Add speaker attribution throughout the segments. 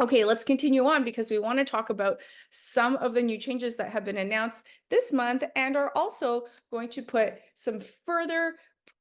Speaker 1: Okay, let's continue on because we want to talk about some of the new changes that have been announced this month and are also going to put some further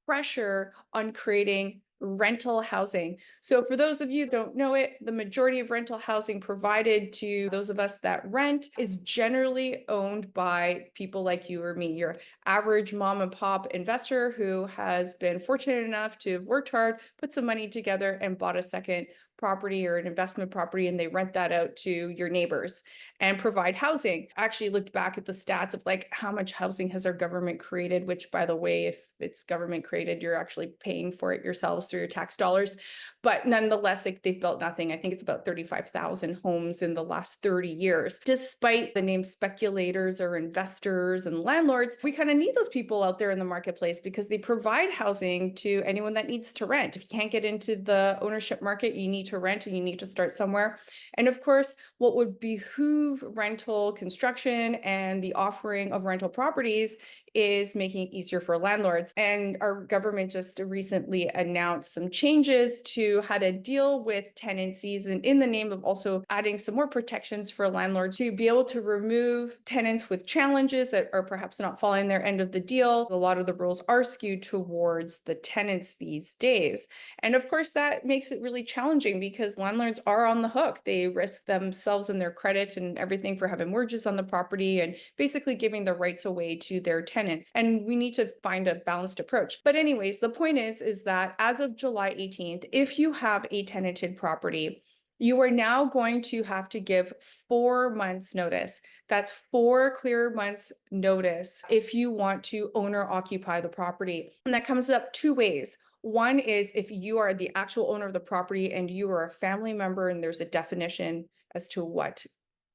Speaker 1: pressure on creating rental housing. So, for those of you who don't know it, the majority of rental housing provided to those of us that rent is generally owned by people like you or me, your average mom and pop investor who has been fortunate enough to have worked hard, put some money together, and bought a second property or an investment property, and they rent that out to your neighbors and provide housing. I actually looked back at the stats of like how much housing has our government created, which, by the way, if it's government created, you're actually paying for it yourselves through your tax dollars. But nonetheless, like, they've built nothing. I think it's about 35,000 homes in the last 30 years. Despite the name speculators or investors and landlords, we kind of need those people out there in the marketplace because they provide housing to anyone that needs to rent. If you can't get into the ownership market, you need to rent and you need to start somewhere. And of course, what would behoove rental construction and the offering of rental properties is making it easier for landlords. And our government just recently announced some changes to how to deal with tenancies, and in the name of also adding some more protections for landlords to be able to remove tenants with challenges that are perhaps not following their end of the deal. A lot of the rules are skewed towards the tenants these days. And of course, that makes it really challenging because landlords are on the hook. They risk themselves and their credit and everything for having mortgages on the property and basically giving the rights away to their tenants. And we need to find a balanced approach. But anyways, the point is that as of July 18th, if you have a tenanted property, you are now going to have to give 4 months notice. That's 4 clear months notice if you want to owner occupy the property. And that comes up two ways. One is if you are the actual owner of the property and you are a family member, and there's a definition as to what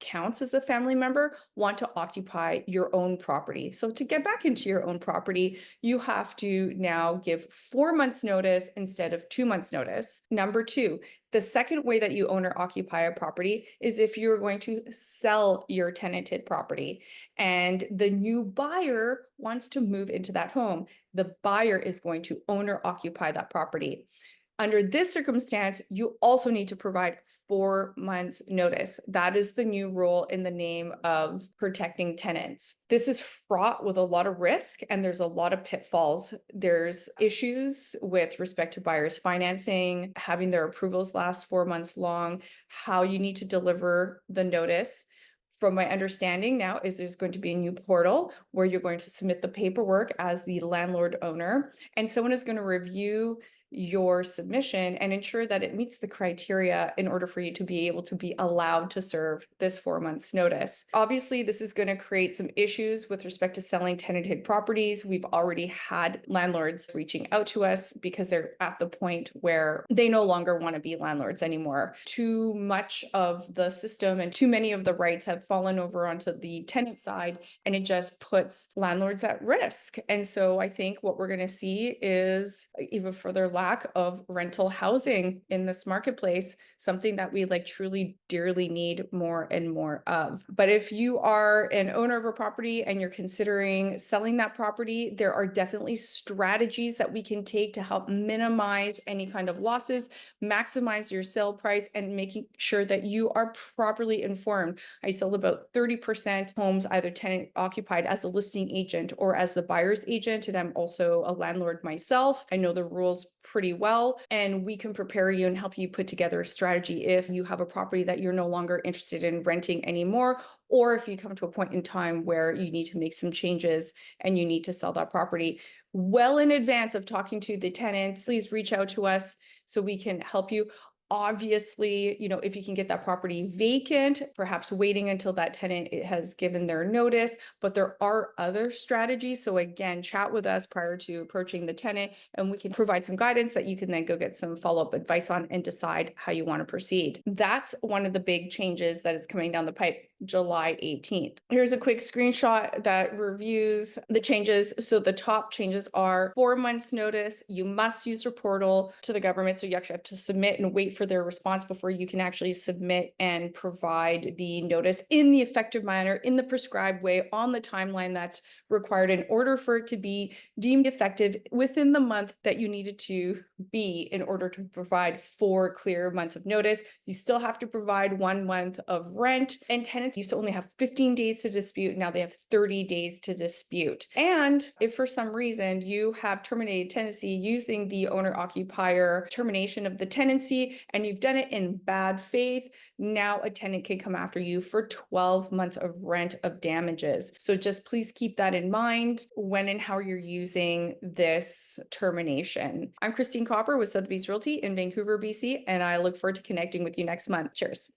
Speaker 1: counts as a family member, want to occupy your own property. So to get back into your own property, you have to now give 4 months notice instead of 2 months notice. Number two, the second way that you own or occupy a property is if you're going to sell your tenanted property and the new buyer wants to move into that home. The buyer is going to own or occupy that property. Under this circumstance, you also need to provide 4 months notice. That is the new rule in the name of protecting tenants. This is fraught with a lot of risk and there's a lot of pitfalls. There's issues with respect to buyers financing, having their approvals last 4 months long, how you need to deliver the notice. From my understanding now is there's going to be a new portal where you're going to submit the paperwork as the landlord owner, and someone is going to review your submission and ensure that it meets the criteria in order for you to be able to be allowed to serve this 4 months notice. Obviously, this is going to create some issues with respect to selling tenanted properties. We've already had landlords reaching out to us because they're at the point where they no longer want to be landlords anymore. Too much of the system and too many of the rights have fallen over onto the tenant side, and it just puts landlords at risk. And so I think what we're going to see is even further lack of rental housing in this marketplace, something that we like truly dearly need more and more of. But if you are an owner of a property and you're considering selling that property, there are definitely strategies that we can take to help minimize any kind of losses, maximize your sale price, and making sure that you are properly informed. I sell about 30% homes either tenant occupied as a listing agent or as the buyer's agent, and I'm also a landlord myself. I know the rules pretty well, and we can prepare you and help you put together a strategy if you have a property that you're no longer interested in renting anymore, or if you come to a point in time where you need to make some changes and you need to sell that property. Well in advance of talking to the tenants, please reach out to us so we can help you. Obviously, if you can get that property vacant, perhaps waiting until that tenant has given their notice, but there are other strategies. So again, chat with us prior to approaching the tenant, and we can provide some guidance that you can then go get some follow-up advice on and decide how you want to proceed. That's one of the big changes that is coming down the pipe. July 18th. Here's a quick screenshot that reviews the changes. So the top changes are 4 months notice. You must use your portal to the government. So you actually have to submit and wait for their response before you can actually submit and provide the notice in the effective manner, in the prescribed way, on the timeline that's required in order for it to be deemed effective within the month that you needed to be in order to provide 4 clear months of notice. You still have to provide 1 month of rent, and tenants used to only have 15 days to dispute. Now they have 30 days to dispute. And if for some reason you have terminated tenancy using the owner occupier termination of the tenancy and you've done it in bad faith, now a tenant can come after you for 12 months of rent of damages. So just please keep that in mind when and how you're using this termination. I'm Christine Kopr with Sotheby's Realty in Vancouver, BC, and I look forward to connecting with you next month. Cheers.